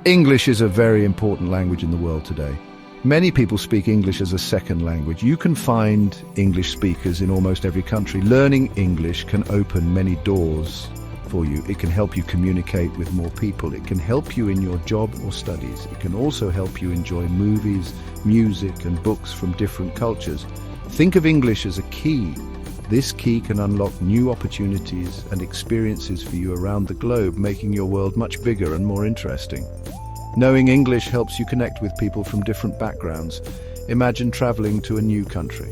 English is a very important language in the world today. Many people speak English as a second language. You can find English speakers in almost every country. Learning English can open many doors for you. It can help you communicate with more people. It can help you in your job or studies. It can also help you enjoy movies, music, and books from different cultures. Think of English as a key. This key can unlock new opportunities and experiences for you around the globe, making your world much bigger and more interesting. Knowing English helps you connect with people from different backgrounds. Imagine traveling to a new country.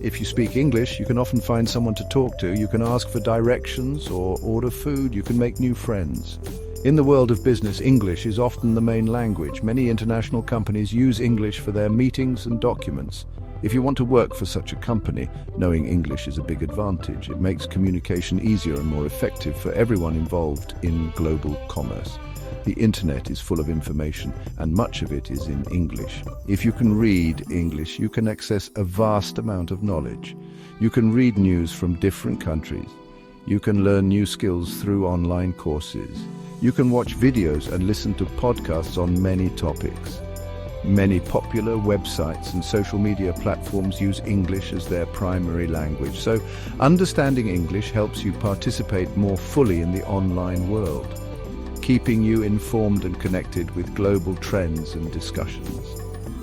If you speak English, you can often find someone to talk to. You can ask for directions or order food. You can make new friends. In the world of business, English is often the main language. Many international companies use English for their meetings and documents. If you want to work for such a company, knowing English is a big advantage. It makes communication easier and more effective for everyone involved in global commerce. The internet is full of information, and much of it is in English. If you can read English, you can access a vast amount of knowledge. You can read news from different countries. You can learn new skills through online courses. You can watch videos and listen to podcasts on many topics. Many popular websites and social media platforms use English as their primary language, so understanding English helps you participate more fully in the online world, keeping you informed and connected with global trends and discussions.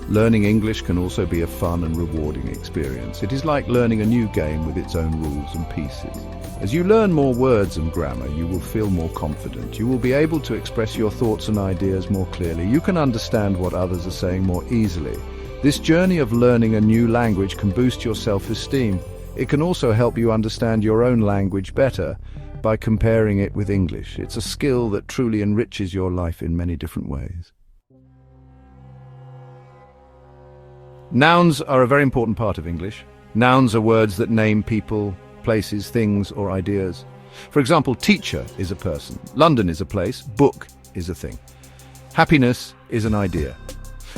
Learning English can also be a fun and rewarding experience. It is like learning a new game with its own rules and pieces. As you learn more words and grammar, you will feel more confident. You will be able to express your thoughts and ideas more clearly. You can understand what others are saying more easily. This journey of learning a new language can boost your self-esteem. It can also help you understand your own language better by comparing it with English. It's a skill that truly enriches your life in many different ways. Nouns are a very important part of English. Nouns are words that name people, places, things, or ideas. For example, teacher is a person, London is a place, book is a thing. Happiness is an idea.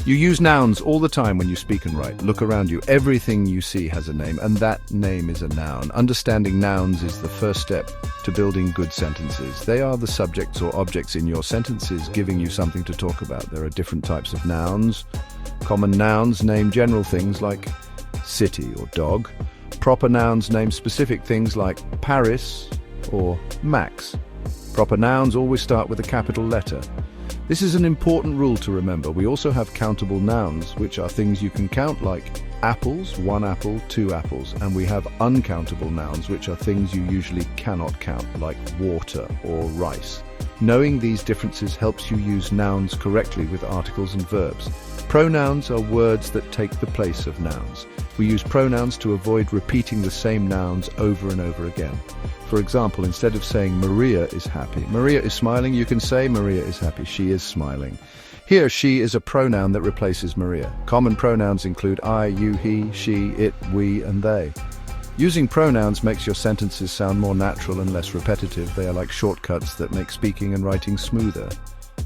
You use nouns all the time when you speak and write. Look around you. Everything you see has a name, and that name is a noun. Understanding nouns is the first step to building good sentences. They are the subjects or objects in your sentences, giving you something to talk about. There are different types of nouns. Common nouns name general things like city or dog. Proper nouns name specific things like Paris or Max. Proper nouns always start with a capital letter. This is an important rule to remember. We also have countable nouns, which are things you can count, like apples, 1 apple, 2 apples. And we have uncountable nouns, which are things you usually cannot count, like water or rice. Knowing these differences helps you use nouns correctly with articles and verbs. Pronouns are words that take the place of nouns. We use pronouns to avoid repeating the same nouns over and over again. For example, instead of saying Maria is happy, Maria is smiling, you can say Maria is happy, she is smiling. Here, she is a pronoun that replaces Maria. Common pronouns include I, you, he, she, it, we, and they. Using pronouns makes your sentences sound more natural and less repetitive. They are like shortcuts that make speaking and writing smoother.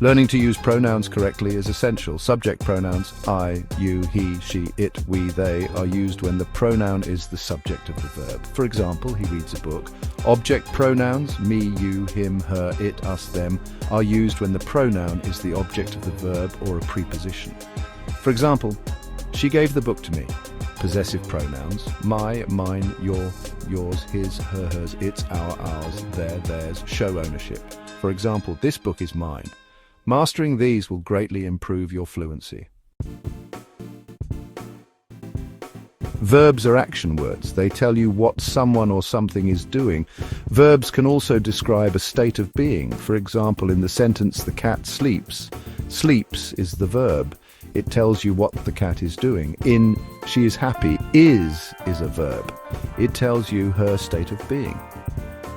Learning to use pronouns correctly is essential. Subject pronouns, I, you, he, she, it, we, they, are used when the pronoun is the subject of the verb. For example, he reads a book. Object pronouns, me, you, him, her, it, us, them, are used when the pronoun is the object of the verb or a preposition. For example, she gave the book to me. Possessive pronouns, my, mine, your, yours, his, her, hers, its, our, ours, their, theirs, show ownership. For example, this book is mine. Mastering these will greatly improve your fluency. Verbs are action words. They tell you what someone or something is doing. Verbs can also describe a state of being. For example, in the sentence, the cat sleeps. Sleeps is the verb. It tells you what the cat is doing. In she is happy, is a verb. It tells you her state of being.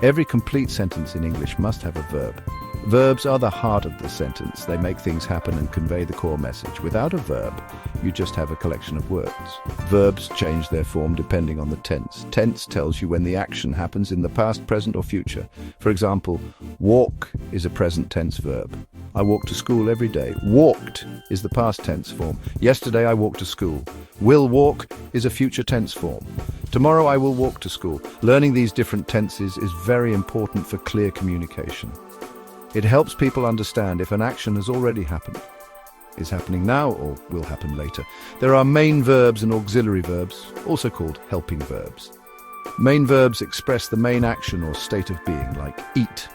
Every complete sentence in English must have a verb. Verbs are the heart of the sentence. They make things happen and convey the core message. Without a verb, you just have a collection of words. Verbs change their form depending on the tense. Tense tells you when the action happens in the past, present, or future. For example, walk is a present tense verb. I walk to school every day. Walked is the past tense form. Yesterday I walked to school. Will walk is a future tense form. Tomorrow I will walk to school. Learning these different tenses is very important for clear communication. It helps people understand if an action has already happened, is happening now, or will happen later. There are main verbs and auxiliary verbs, also called helping verbs. Main verbs express the main action or state of being, like eat,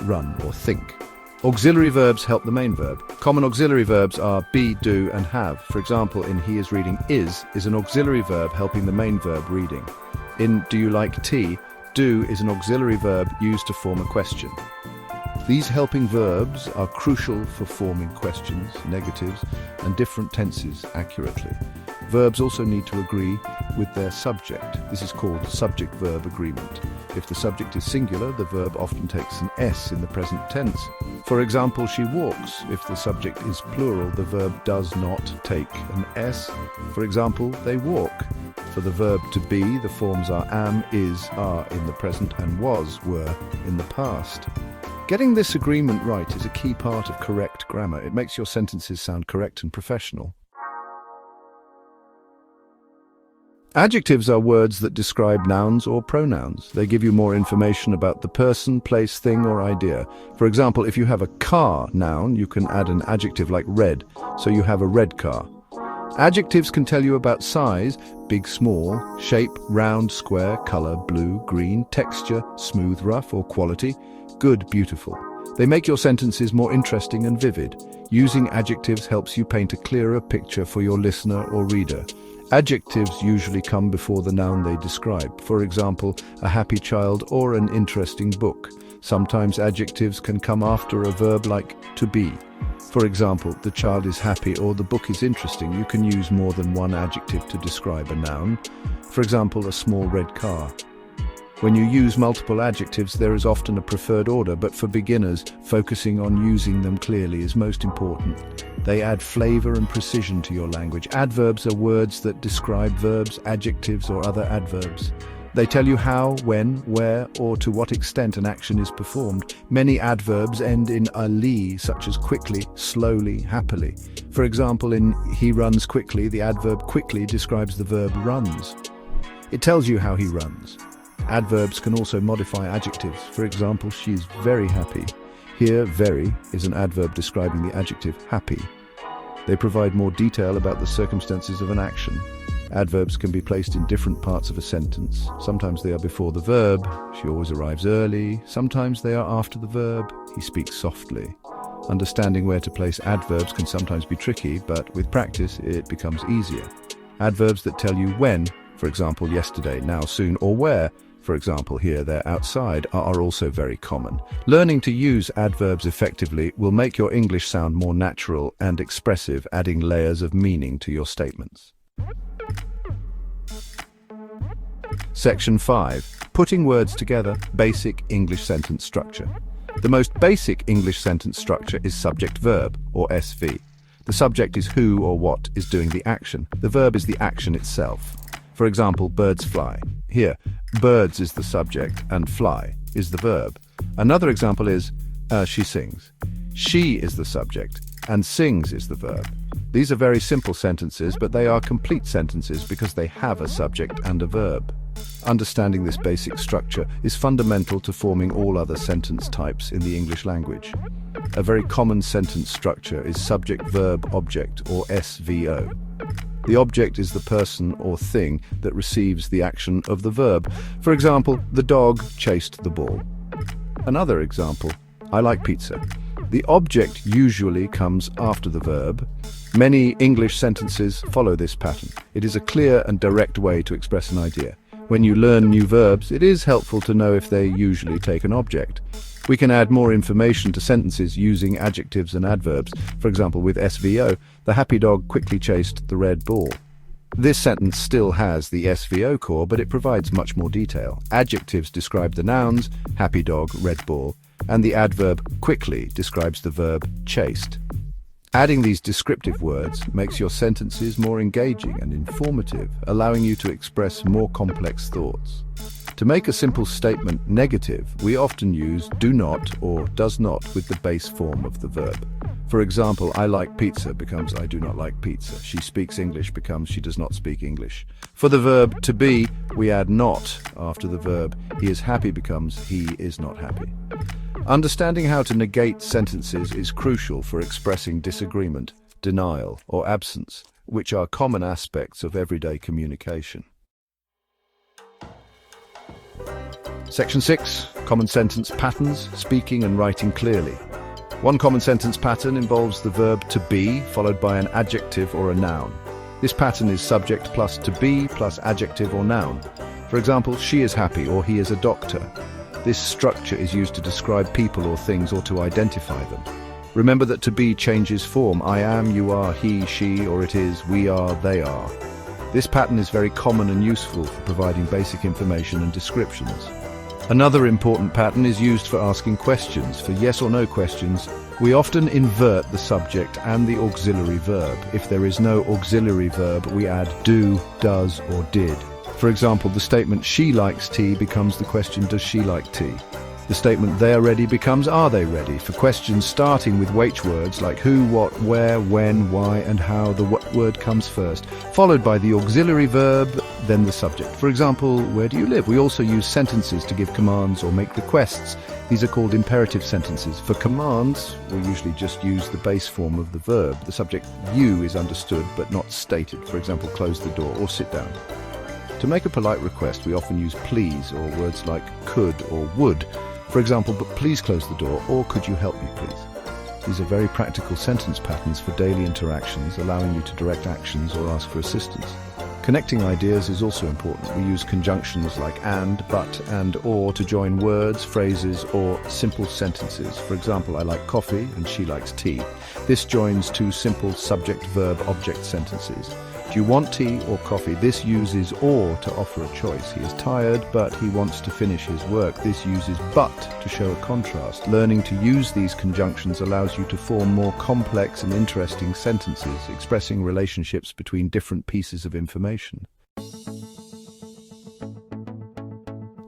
run, or think. Auxiliary verbs help the main verb. Common auxiliary verbs are be, do, and have. For example, in he is reading, is an auxiliary verb helping the main verb reading. In do you like tea, do is an auxiliary verb used to form a question. These helping verbs are crucial for forming questions, negatives, and different tenses accurately. Verbs also need to agree with their subject. This is called subject-verb agreement. If the subject is singular, the verb often takes an S in the present tense. For example, she walks. If the subject is plural, the verb does not take an S. For example, they walk. For the verb to be, the forms are am, is, are in the present, and was, were in the past. Getting this agreement right is a key part of correct grammar. It makes your sentences sound correct and professional. Adjectives are words that describe nouns or pronouns. They give you more information about the person, place, thing, or idea. For example, if you have a car noun, you can add an adjective like red, so you have a red car. Adjectives can tell you about size, big, small, shape, round, square, color, blue, green, texture, smooth, rough, or quality, good, beautiful. They make your sentences more interesting and vivid. Using adjectives helps you paint a clearer picture for your listener or reader. Adjectives usually come before the noun they describe. For example, a happy child or an interesting book. Sometimes adjectives can come after a verb like to be. For example, the child is happy or the book is interesting. You can use more than one adjective to describe a noun. For example, a small red car. When you use multiple adjectives, there is often a preferred order, but for beginners, focusing on using them clearly is most important. They add flavor and precision to your language. Adverbs are words that describe verbs, adjectives, or other adverbs. They tell you how, when, where, or to what extent an action is performed. Many adverbs end in -ly, such as quickly, slowly, happily. For example, in he runs quickly, the adverb quickly describes the verb runs. It tells you how he runs. Adverbs can also modify adjectives. For example, she is very happy. Here, very is an adverb describing the adjective happy. They provide more detail about the circumstances of an action. Adverbs can be placed in different parts of a sentence. Sometimes they are before the verb. She always arrives early. Sometimes they are after the verb. He speaks softly. Understanding where to place adverbs can sometimes be tricky, but with practice it becomes easier. Adverbs that tell you when, for example, yesterday, now, soon, or where, for example, here, there, outside, are also very common. Learning to use adverbs effectively will make your English sound more natural and expressive, adding layers of meaning to your statements. Section 5. Putting words together, basic English sentence structure. The most basic English sentence structure is subject-verb, or SV. The subject is who or what is doing the action. The verb is the action itself. For example, birds fly. Here, birds is the subject and fly is the verb. Another example is, she sings. She is the subject and sings is the verb. These are very simple sentences, but they are complete sentences because they have a subject and a verb. Understanding this basic structure is fundamental to forming all other sentence types in the English language. A very common sentence structure is subject-verb-object, or SVO. The object is the person or thing that receives the action of the verb. For example, the dog chased the ball. Another example, I like pizza. The object usually comes after the verb. Many English sentences follow this pattern. It is a clear and direct way to express an idea. When you learn new verbs, it is helpful to know if they usually take an object. We can add more information to sentences using adjectives and adverbs. For example, with SVO, the happy dog quickly chased the red ball. This sentence still has the SVO core, but it provides much more detail. Adjectives describe the nouns, happy dog, red ball, and the adverb quickly describes the verb chased. Adding these descriptive words makes your sentences more engaging and informative, allowing you to express more complex thoughts. To make a simple statement negative, we often use do not or does not with the base form of the verb. For example, I like pizza becomes I do not like pizza. She speaks English becomes she does not speak English. For the verb to be, we add not after the verb. He is happy becomes he is not happy. Understanding how to negate sentences is crucial for expressing disagreement, denial, or absence, which are common aspects of everyday communication. Section 6. Common sentence patterns, speaking and writing clearly. One common sentence pattern involves the verb to be, followed by an adjective or a noun. This pattern is subject plus to be plus adjective or noun. For example, she is happy or he is a doctor. This structure is used to describe people or things or to identify them. Remember that to be changes form. I am, you are, he, she, or it is, we are, they are. This pattern is very common and useful for providing basic information and descriptions. Another important pattern is used for asking questions. For yes or no questions, we often invert the subject and the auxiliary verb. If there is no auxiliary verb, we add do, does, or did. For example, the statement she likes tea becomes the question does she like tea? The statement they are ready becomes are they ready? For questions starting with which words like who, what, where, when, why, and how, the what word comes first, followed by the auxiliary verb, then the subject. For example, where do you live? We also use sentences to give commands or make requests. These are called imperative sentences. For commands, we usually just use the base form of the verb. The subject you is understood but not stated. For example, close the door or sit down. To make a polite request, we often use please or words like could or would. For example, but please close the door, or could you help me please? These are very practical sentence patterns for daily interactions, allowing you to direct actions or ask for assistance. Connecting ideas is also important. We use conjunctions like and, but, and, or to join words, phrases, or simple sentences. For example, I like coffee and she likes tea. This joins two simple subject-verb-object sentences. Do you want tea or coffee? This uses or to offer a choice. He is tired, but he wants to finish his work. This uses but to show a contrast. Learning to use these conjunctions allows you to form more complex and interesting sentences, expressing relationships between different pieces of information.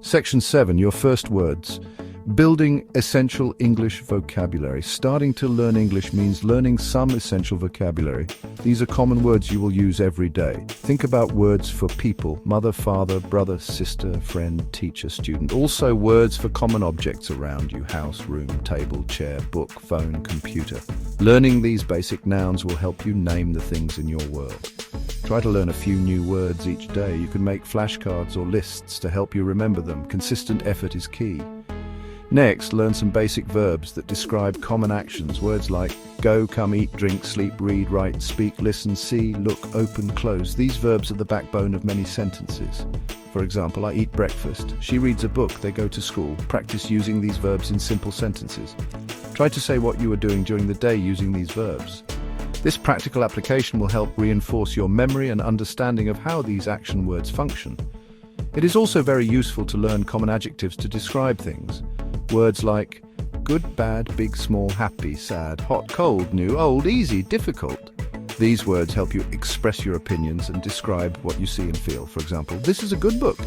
Section 7. Your first words. Building essential English vocabulary. Starting to learn English means learning some essential vocabulary. These are common words you will use every day. Think about words for people: mother, father, brother, sister, friend, teacher, student. Also words for common objects around you: house, room, table, chair, book, phone, computer. Learning these basic nouns will help you name the things in your world. Try to learn a few new words each day. You can make flashcards or lists to help you remember them. Consistent effort is key. Next, learn some basic verbs that describe common actions. Words like go, come, eat, drink, sleep, read, write, speak, listen, see, look, open, close. These verbs are the backbone of many sentences. For example, I eat breakfast. She reads a book. They go to school. Practice using these verbs in simple sentences. Try to say what you are doing during the day using these verbs. This practical application will help reinforce your memory and understanding of how these action words function. It is also very useful to learn common adjectives to describe things. Words like good, bad, big, small, happy, sad, hot, cold, new, old, easy, difficult. These words help you express your opinions and describe what you see and feel. For example, this is a good book.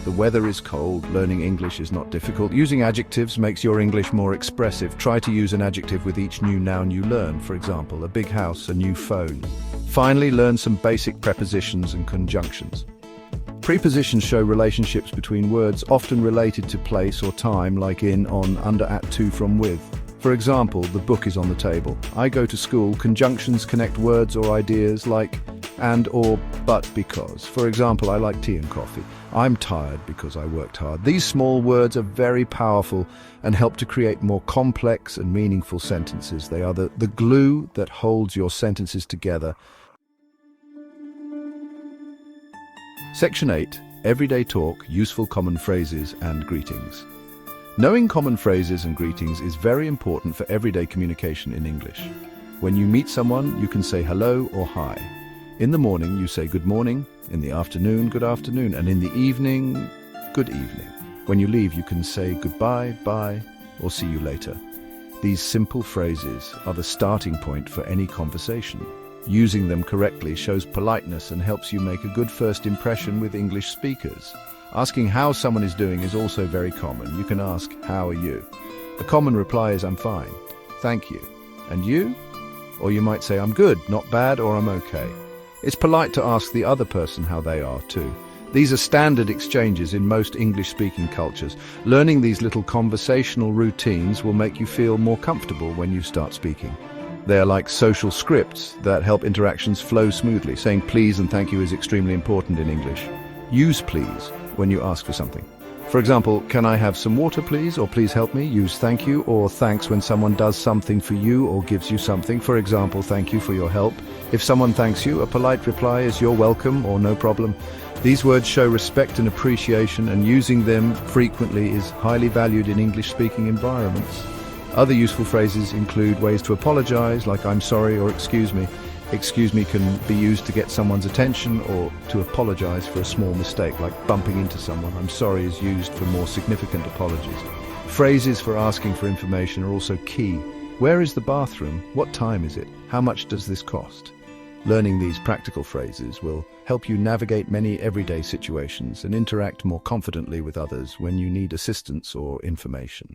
The weather is cold. Learning English is not difficult. Using adjectives makes your English more expressive. Try to use an adjective with each new noun you learn. For example, a big house, a new phone. Finally, learn some basic prepositions and conjunctions. Prepositions show relationships between words, often related to place or time, like in, on, under, at, to, from, with. For example, the book is on the table. I go to school. Conjunctions connect words or ideas like and, or, but, because. For example, I like tea and coffee. I'm tired because I worked hard. These small words are very powerful and help to create more complex and meaningful sentences. They are the glue that holds your sentences together. Section 8. Everyday talk, useful common phrases and greetings. Knowing common phrases and greetings is very important for everyday communication in English. When you meet someone, you can say hello or hi. In the morning, you say good morning. In the afternoon, good afternoon. And in the evening, good evening. When you leave, you can say goodbye, bye, or see you later. These simple phrases are the starting point for any conversation. Using them correctly shows politeness and helps you make a good first impression with English speakers. Asking how someone is doing is also very common. You can ask, how are you? A common reply is, I'm fine. Thank you. And you? Or you might say, I'm good, not bad, or I'm okay. It's polite to ask the other person how they are too. These are standard exchanges in most English-speaking cultures. Learning these little conversational routines will make you feel more comfortable when you start speaking. They are like social scripts that help interactions flow smoothly. Saying please and thank you is extremely important in English. Use please when you ask for something. For example, can I have some water please, or please help me? Use thank you or thanks when someone does something for you or gives you something. For example, thank you for your help. If someone thanks you, a polite reply is you're welcome or no problem. These words show respect and appreciation, and using them frequently is highly valued in English-speaking environments. Other useful phrases include ways to apologize, like I'm sorry or excuse me. Excuse me can be used to get someone's attention or to apologize for a small mistake, like bumping into someone. I'm sorry is used for more significant apologies. Phrases for asking for information are also key. Where is the bathroom? What time is it? How much does this cost? Learning these practical phrases will help you navigate many everyday situations and interact more confidently with others when you need assistance or information.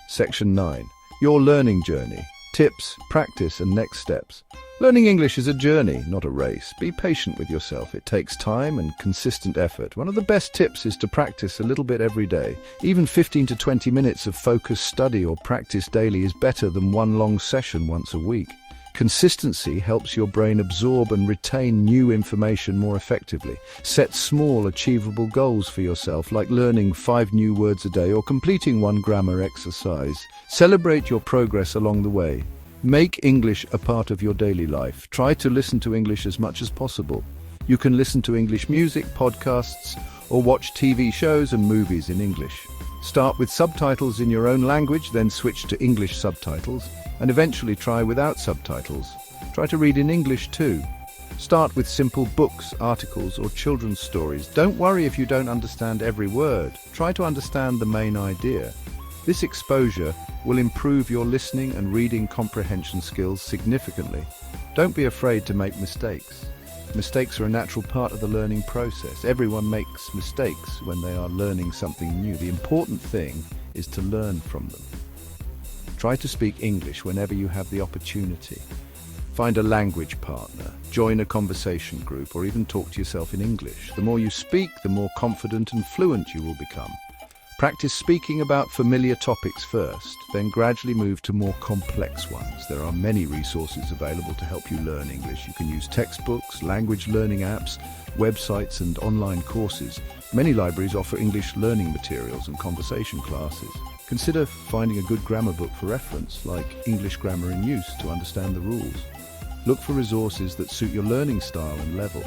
Section 9. Your learning journey. Tips, practice and next steps. Learning English is a journey, not a race. Be patient with yourself. It takes time and consistent effort. One of the best tips is to practice a little bit every day. Even 15 to 20 minutes of focused study or practice daily is better than one long session once a week. Consistency helps your brain absorb and retain new information more effectively. Set small, achievable goals for yourself, like learning 5 new words a day or completing 1 grammar exercise. Celebrate your progress along the way. Make English a part of your daily life. Try to listen to English as much as possible. You can listen to English music, podcasts, or watch TV shows and movies in English. Start with subtitles in your own language, then switch to English subtitles, and eventually try without subtitles. Try to read in English too. Start with simple books, articles, or children's stories. Don't worry if you don't understand every word. Try to understand the main idea. This exposure will improve your listening and reading comprehension skills significantly. Don't be afraid to make mistakes. Mistakes are a natural part of the learning process. Everyone makes mistakes when they are learning something new. The important thing is to learn from them. Try to speak English whenever you have the opportunity. Find a language partner, join a conversation group, or even talk to yourself in English. The more you speak, the more confident and fluent you will become. Practice speaking about familiar topics first, then gradually move to more complex ones. There are many resources available to help you learn English. You can use textbooks, language learning apps, websites, and online courses. Many libraries offer English learning materials and conversation classes. Consider finding a good grammar book for reference, like English Grammar in Use, to understand the rules. Look for resources that suit your learning style and level.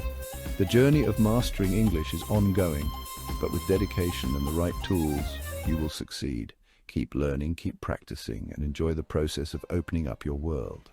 The journey of mastering English is ongoing, but with dedication and the right tools, you will succeed. Keep learning, keep practicing, and enjoy the process of opening up your world.